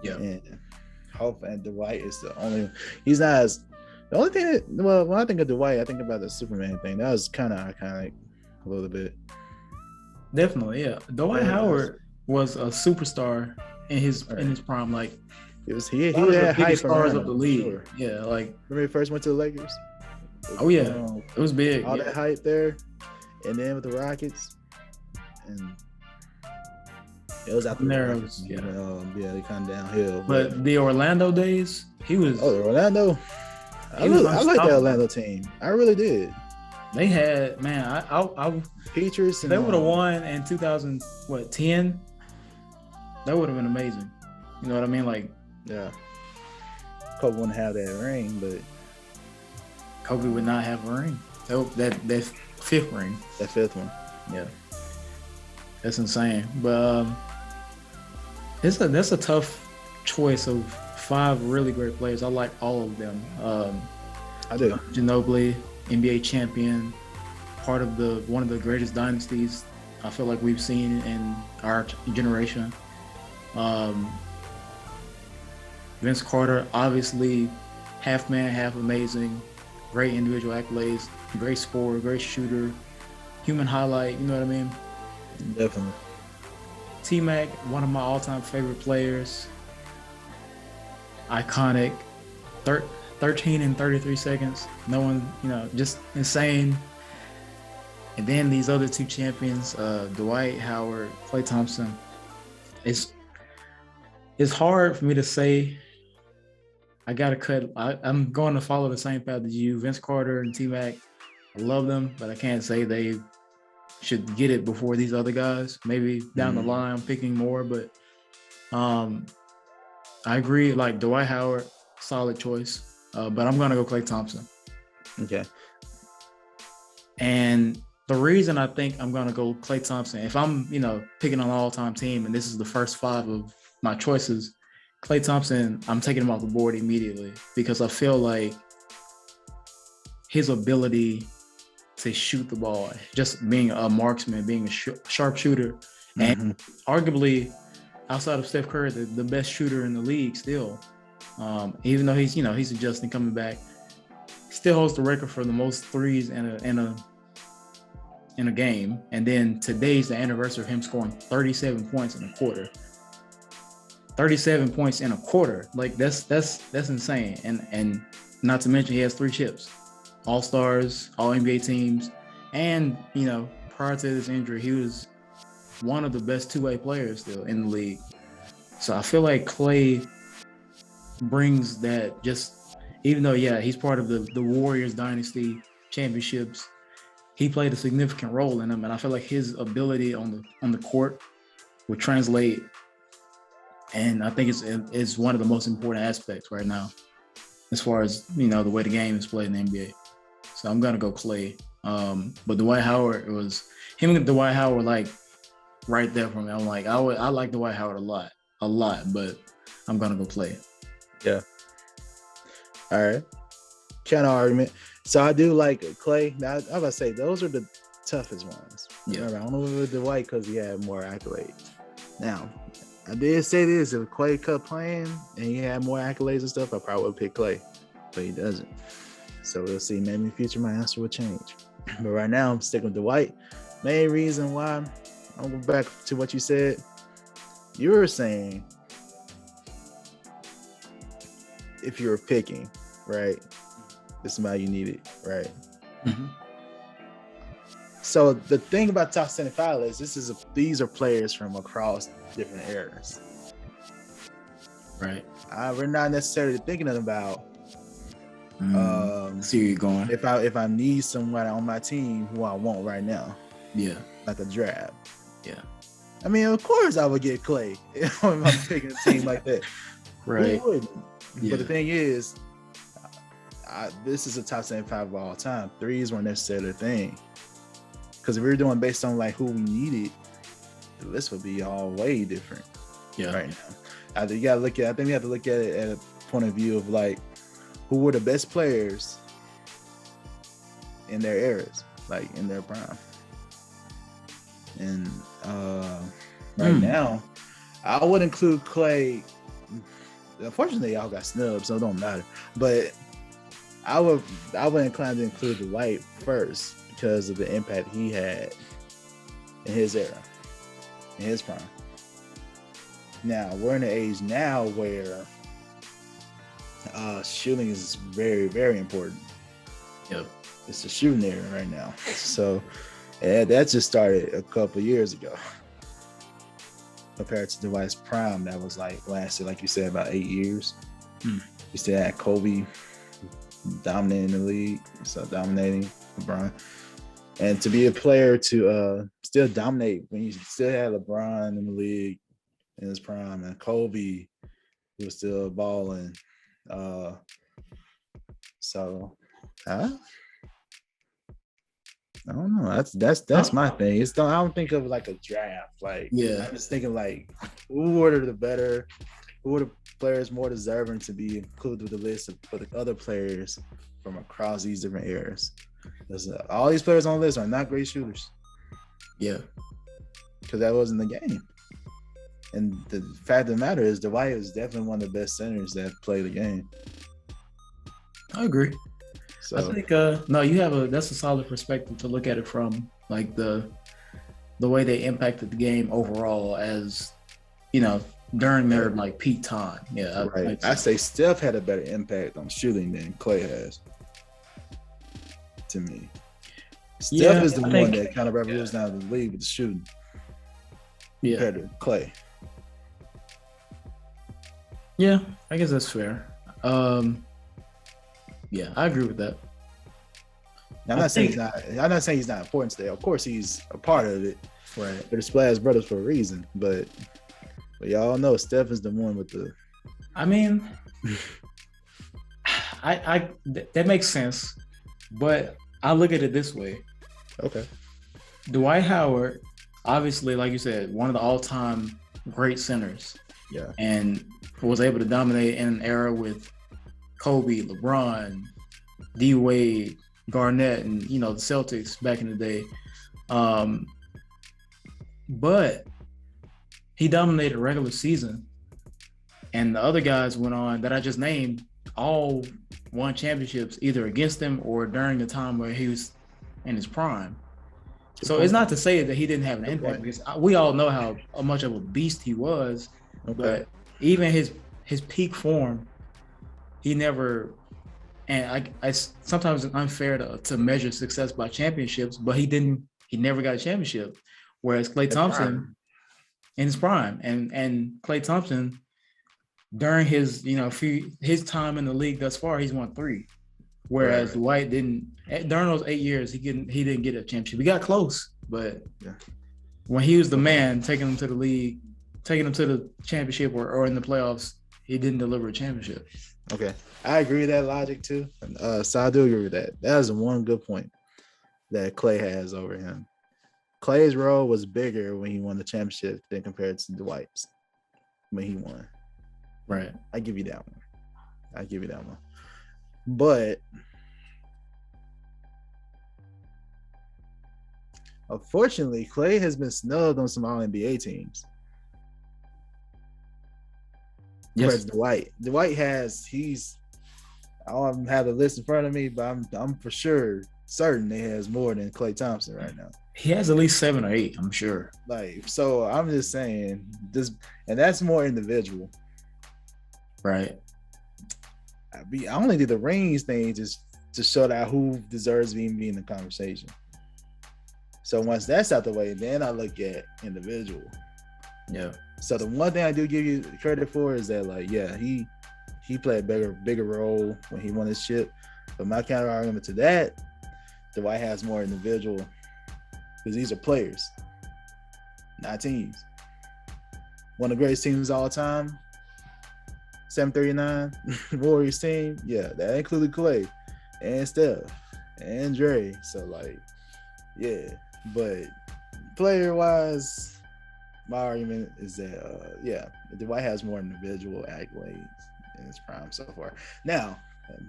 Yeah. And Dwight is the only. He's not as. The only thing that, well, when I think of Dwight, I think about the Superman thing. That was kind of iconic, a little bit. Definitely, yeah. Dwight Howard was a superstar in his prime. Like, it was he one of the had biggest hype stars around of the him, league. sure. Yeah, like remember he first went to the Lakers. Oh yeah, it was big. All that hype there, and then with the Rockets, and it was out there. They kind of downhill. But the Orlando days, he was. Oh, Orlando. I like that Orlando team. I really did. They had, man, I Petrus. They would have won in 2010. That would have been amazing. You know what I mean? Like, yeah. Kobe wouldn't have that ring, but Kobe would not have a ring. That 5th ring. That 5th one. Yeah. That's insane. But that's a tough choice of 5 really great players. I like all of them. I do. Ginobili, NBA champion, part of one of the greatest dynasties I feel like we've seen in our generation. Vince Carter, obviously half man, half amazing, great individual accolades, great scorer, great shooter, human highlight, you know what I mean? Definitely. T-Mac, one of my all-time favorite players. Iconic. 13 and 33 seconds. No one, just insane. And then these other 2 champions, Dwight Howard, Klay Thompson. It's hard for me to say. I gotta cut. I'm going to follow the same path as you. Vince Carter and T-Mac, I love them, but I can't say they should get it before these other guys. Maybe down the line, I'm picking more, but I agree. Like Dwight Howard, solid choice, but I'm gonna go Klay Thompson. Okay. And the reason I think I'm gonna go Klay Thompson, if I'm picking an all-time team, and this is the first 5 of my choices, Klay Thompson, I'm taking him off the board immediately because I feel like his ability to shoot the ball, just being a marksman, being a sharpshooter, and arguably outside of Steph Curry, the best shooter in the league still. Even though he's adjusting, coming back, still holds the record for the most threes in a game. And then today's the anniversary of him scoring 37 points in a quarter. 37 points in a quarter, like that's insane. And not to mention he has 3 chips, All-Stars, All NBA teams, and prior to this injury, he was one of the best 2-way players still in the league. So I feel like Klay brings that, just even though he's part of the Warriors dynasty, championships, he played a significant role in them, and I feel like his ability on the court would translate. And I think it's one of the most important aspects right now, as far as the way the game is played in the NBA. So I'm gonna go Clay. But Dwight Howard, him and Dwight Howard like right there for me. I'm like I like Dwight Howard a lot, but I'm gonna go Clay. Yeah. All right. Counter argument. So I do like Clay. Now I was about to say those are the toughest ones. Yeah. I don't know with Dwight because he had more accolades. Now, I did say this: if Clay kept playing and he had more accolades and stuff, I probably would pick Clay, but he doesn't. So we'll see. Maybe in the future my answer will change. But right now I'm sticking with Dwight. Main reason why I'm going back to what you said. You were saying if you were picking, right? It's somebody you needed, right? Mm-hmm. So the thing about top 75 is these are players from across different eras. Right. We're not necessarily thinking about see where you're going. If I need someone on my team who I want right now. Yeah. Like a draft. Yeah. I mean, of course I would get Clay if I'm picking a team like that. Right. Who wouldn't? Yeah. But the thing is, this is a top 75 of all time. Threes weren't necessarily a thing. Because if we were doing based on like who we needed, the list would be all way different. Yeah. Right now. I think we have to look at it at a point of view of like who were the best players in their eras, like in their prime. And right now, I would include Clay. Unfortunately, y'all got snubbed, so it don't matter. But I would incline to include Dwight first because of the impact he had in his era, in his prime. Now we're in an age now where shooting is very, very important. Yep. It's a shooting era right now. So that just started a couple years ago. Compared to Dwight's prime, that was lasted, like you said, about 8 years. You still had Kobe dominating the league, so dominating LeBron. And to be a player to still dominate when you still had LeBron in the league in his prime and Kobe, he was still balling. I don't know. That's my thing. I don't think of like a draft. Like, I'm just thinking like, who are the players more deserving to be included with the list for the other players from across these different eras? Because all these players on the list are not great shooters. Yeah, because that wasn't the game. And the fact of the matter is, Dwight is definitely one of the best centers that play the game. I agree. So, I think that's a solid perspective to look at it from, like the way they impacted the game overall, as during their like peak time. Yeah, right. I say Steph had a better impact on shooting than Clay has. To me, Steph is the one that kind of revolutionized the league with the shooting. Yeah, compared to Clay. Yeah, I guess that's fair. Yeah, I agree with that. Now, I'm not saying he's not important today. Of course, he's a part of it. Right. They're Splash Brothers for a reason. But y'all know Steph is the one with the. I mean, that makes sense, but I look at it this way. Okay. Dwight Howard, obviously, like you said, one of the all-time great centers. Yeah. And was able to dominate in an era with Kobe, LeBron, D Wade, Garnett, and the Celtics back in the day. But he dominated regular season, and the other guys went on that I just named, all won championships either against him or during the time where he was in his prime. So it's not to say that he didn't have an impact, because we all know how much of a beast he was. Okay. But even his peak form, he never. And I sometimes it's unfair to measure success by championships, but he never got a championship. Whereas Klay Thompson in his prime, and Klay Thompson during his his time in the league thus far, he's won 3. Whereas Right. Dwight didn't during those 8 years, he didn't get a championship. He got close, but when he was the man taking them to the league, taking them to the championship or in the playoffs, he didn't deliver a championship. Okay. I agree with that logic too. So I do agree with that. That is one good point that Clay has over him. Clay's role was bigger when he won the championship than compared to Dwight's when he won. Right. I give you that one. But unfortunately, Clay has been snubbed on some All-NBA teams. Yes. Dwight I don't have the list in front of me, but I'm for sure certain he has more than Klay Thompson right now. He has at least 7 or 8, I'm sure. Like, so I'm just saying this, and that's more individual. Right. I only did the rings thing just to show that who deserves to be in the conversation. So once that's out the way, then I look at individual. Yeah. So the one thing I do give you credit for is that, like, yeah, he played a bigger role when he won his chip. But my counter argument to that, Dwight has more individual, because these are players, not teams. One of the greatest teams of all time, 739 Warriors team. Yeah, that included Clay and Steph and Dre. So, like, yeah. But player-wise, my argument is that, Dwight has more individual accolades in his prime so far. Now,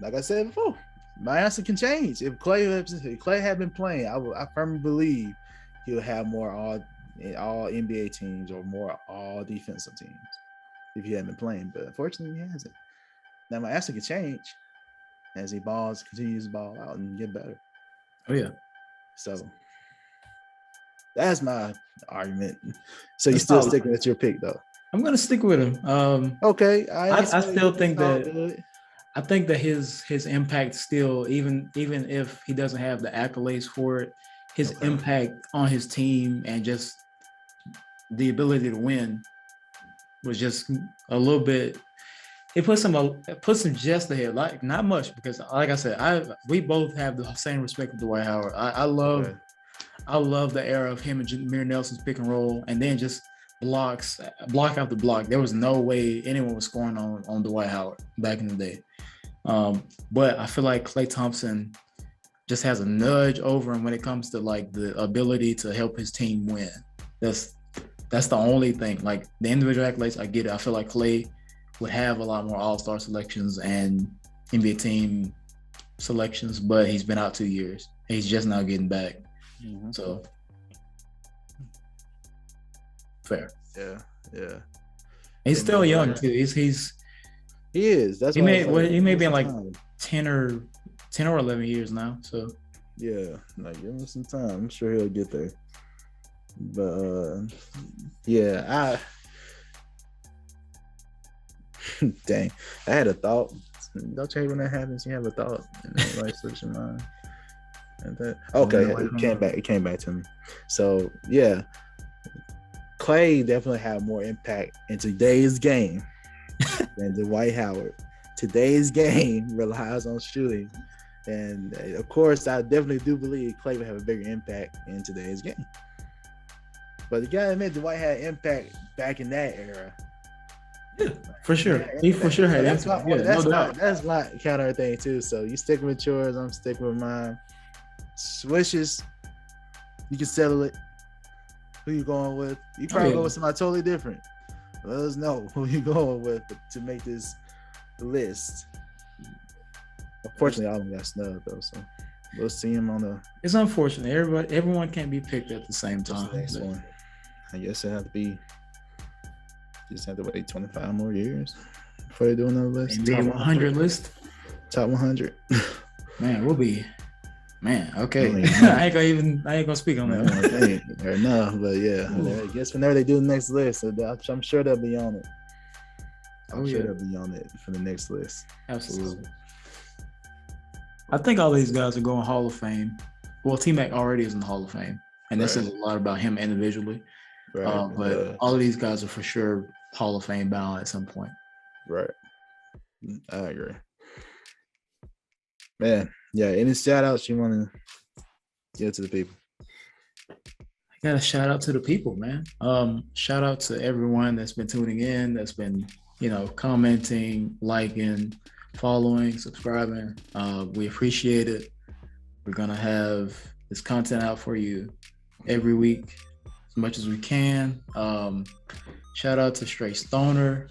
like I said before, my answer can change. If Clay had been playing, I firmly believe he'll have more all NBA teams or more all defensive teams if he hadn't been playing. But unfortunately, he hasn't. Now, my answer can change as he continues to ball out and get better. Oh, yeah. So that's my argument. So you're still sticking with your pick, though? I'm gonna stick with him. Okay. I still think that I think that his impact still, even if he doesn't have the accolades for it, his impact on his team and just the ability to win was just a little bit. It puts him just ahead, like not much, because like I said, we both have the same respect for Dwight Howard. I love the era of him and Jameer Nelson's pick and roll, and then just block after block. There was no way anyone was scoring on Dwight Howard back in the day. But I feel like Klay Thompson just has a nudge over him when it comes to like the ability to help his team win. That's the only thing. Like the individual accolades, I get it. I feel like Klay would have a lot more all-star selections and NBA team selections, but he's been out 2 years. He's just now getting back. Mm-hmm. So fair. Yeah. He's still young too. He is. That's he may be in like 10 or 11 years now. So yeah, like give him some time. I'm sure he'll get there. But dang, I had a thought. Don't you hate when that happens? You have a thought and it like slips your mind. It came back to me. So yeah, Klay definitely had more impact in today's game than Dwight Howard. Today's game relies on shooting, and of course, I definitely do believe Klay would have a bigger impact in today's game. But you gotta admit, Dwight had impact back in that era. Yeah, for sure. He for sure had impact. That's my counter thing too. So you sticking with yours, I'm sticking with mine. Swishes, you can settle it. Who you going with? You probably go with somebody totally different. Let us know who you going with to make this list. Unfortunately, all of them got snubbed though, so we'll see him on the. It's unfortunate. Everyone can't be picked at the same time. The next one, I guess it have to be. Just have to wait 25 more years before they do another list. Maybe 100 list. Top 100. Man, we'll be. Man, okay. I ain't gonna speak on that. Fair enough, but yeah, I guess whenever they do the next list, I'm sure they'll be on it. I'm sure they'll be on it for the next list. Absolutely. I think all these guys are going Hall of Fame. Well, T-Mac already is in the Hall of Fame, and this says a lot about him individually. Right. But all of these guys are for sure Hall of Fame bound at some point. Right. I agree. Man, yeah. Any shout outs you want to give to the people? I got to shout out to the people, man. Shout out to everyone that's been tuning in, that's been, commenting, liking, following, subscribing. We appreciate it. We're gonna have this content out for you every week as much as we can. Shout out to Straight Stoner.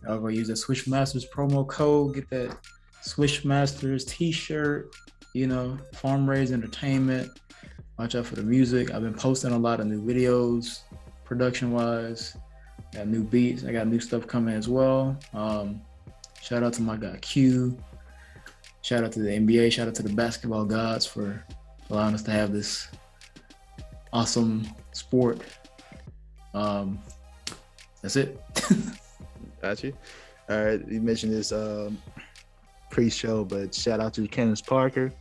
I'll go use that Swish Masters promo code. Get that Swish Masters t-shirt, Farm Raised Entertainment. Watch out for the music. I've been posting a lot of new videos, production-wise. Got new beats. I got new stuff coming as well. Shout out to my guy Q. Shout out to the NBA. Shout out to the basketball gods for allowing us to have this awesome sport. That's it. Got you. All right. You mentioned this pre-show, but shout out to Candace Parker.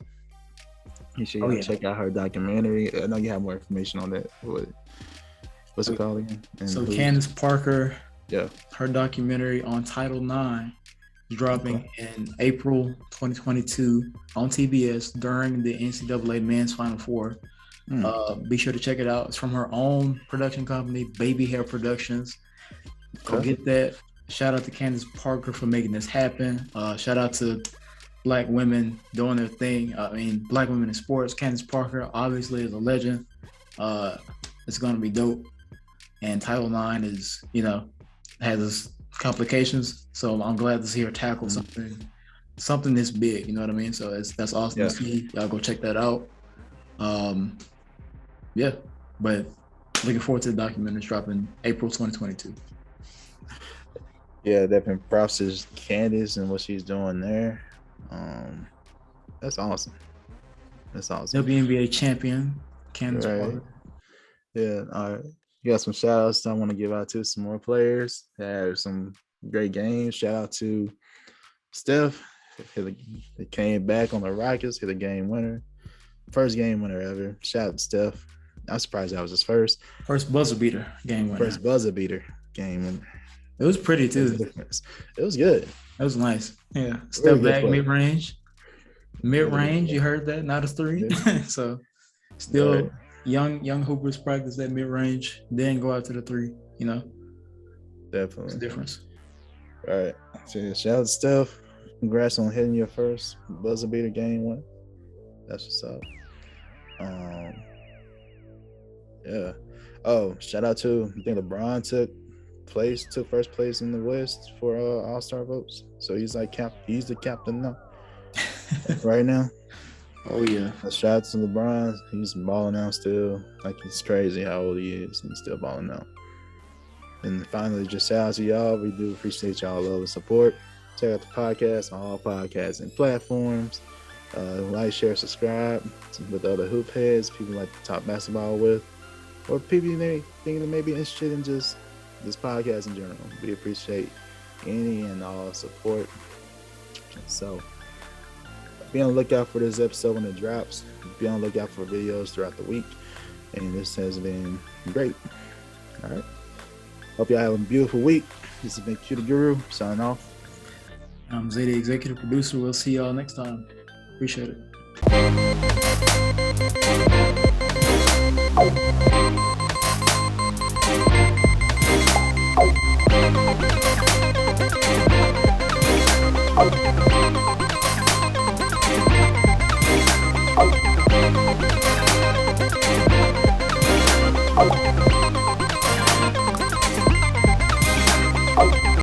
You should check out her documentary. I know you have more information on that. What's it called again? So Candace Parker, yeah, her documentary Untitled is dropping in April 2022 on TBS during the NCAA Men's Final Four. Be sure to check it out. It's from her own production company, Baby Hair Productions. Go get that. Shout out to Candace Parker for making this happen. Shout out to Black women doing their thing. Black women in sports. Candace Parker obviously is a legend. It's going to be dope. And Title IX is, has its complications. So I'm glad to see her tackle something this big. You know what I mean? So that's awesome to see. Y'all go check that out. But looking forward to the documentary dropping April 2022. Yeah, definitely props to Candace and what she's doing there. That's awesome. WNBA champion, Candace Parker. Yeah, all right. You got some shout outs I want to give out to some more players that have some great games. Shout out to Steph. He came back on the Rockets, hit a game winner. First game winner ever. Shout out to Steph. I'm surprised that was his first. First buzzer beater game winner. Game winner. It was pretty too. It was good. It was nice. Yeah. Step back, mid-range. Mid-range, you heard that? Not a three. So still young hoopers practice that mid-range, then go out to the three, Definitely. It's a difference. All right. So shout out to Steph. Congrats on hitting your first buzzer beater game win. That's what's up. Yeah. Oh, shout out to, I think LeBron took first place in the West for All-Star votes. So he's he's the captain now. Right now. Oh yeah. Shout out to LeBron. He's balling out still. It's crazy how old he is and he's still balling out. And finally, just shout out to y'all. We do appreciate y'all love and support. Check out the podcast on all podcasting platforms. Like, share, subscribe with other hoop heads, people like to talk basketball with, or people you think that may be interested in just this podcast in general. We appreciate any and all support. So be on the lookout for this episode when it drops. Be on the lookout for videos throughout the week. And this has been great. All right. Hope y'all have a beautiful week. This has been Q the Guru, signing off. I'm Zay, the executive producer. We'll see y'all next time. Appreciate it.